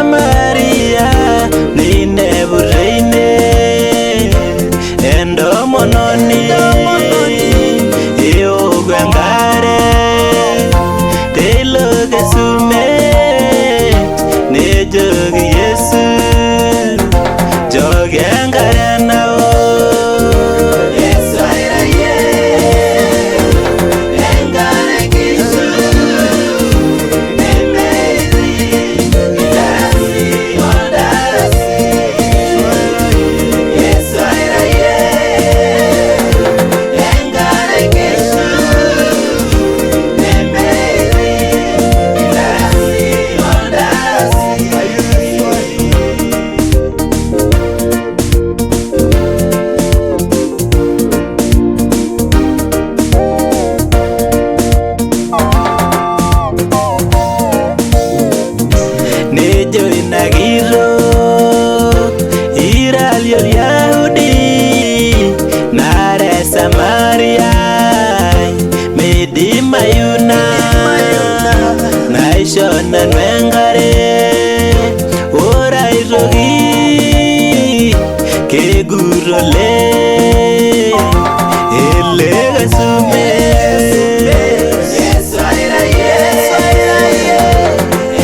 samaria neinepu teine entomononi eoku enkare teilo kesumet Nejoki Yesu nchooki enkare naok. Enkare Enkishui, neimeting, ntarasi ontarasi. Yesu airaye, Enkare Enkishui, neimeting, ntarasi ontarasi. Nejo ina kitok irali olyahudi nara samaria meidimayu naishoo nanu enkare ore aitoki kegut oleng ele kesumet. Yesu airaye,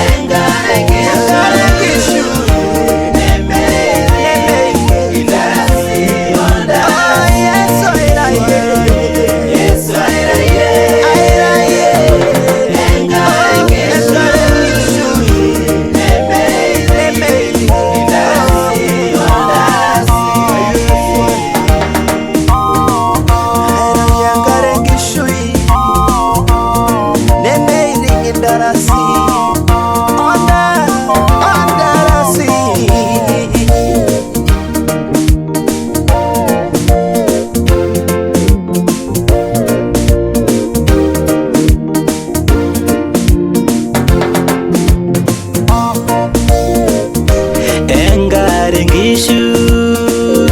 Enkare Enkishui, neimeting, ntarasi ontarasi. Yesu airaye, Enkare Enkishui, neimeting, ntarasi ontarasi. Enkare Enkishui, neimeting, ntarasi ontarasi. Enkare Enkishui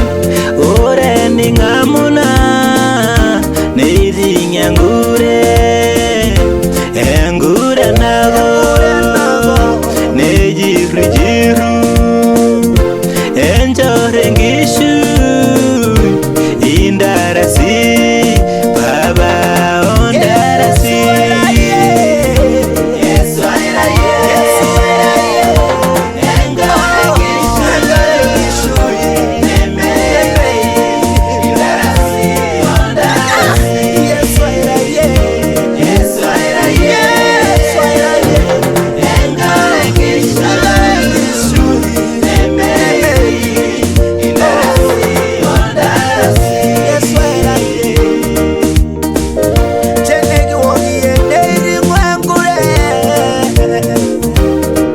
ore ening'amu neiting enkure naok neijirijirru enchooki Enkishui intarasi baba ontarasi. Yesu airaye, Enkare Enkishui, neimeting, ntarasi ontarasi. Yesu airaye, Enkare Enkishui, neimeting, ntarasi ontarasi. Yesu airaye. Neiwuang'ie neiwuang'ie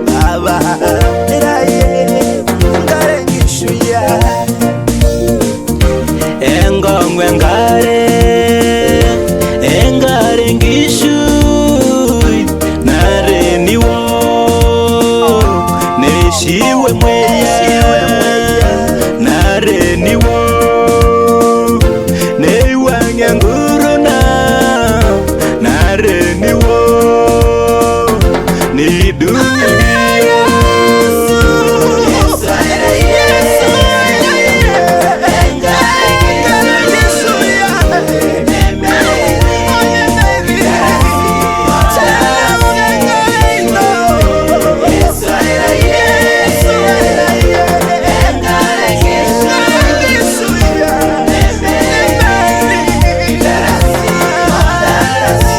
Baba airaye, Enkare Enkishui. Enkong'u Enkare Enkishui nara eniwuok neishiu emoyian nara eniwuok neiwuang'ie enkuruna nara eniwuok neidung' irkiyo. Yesu airaye, Enkare Enkishui, neimeting, ntarasi ontarasi. Yesu airaye, Enkare Enkishui, neimeting, ntarasi ontarasi.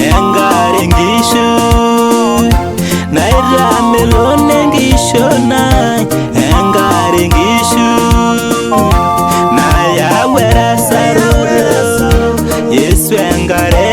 Enkare Enkishui naitamelon enkishonai Enkare Enkishui nayau erasaroto Yesu enkare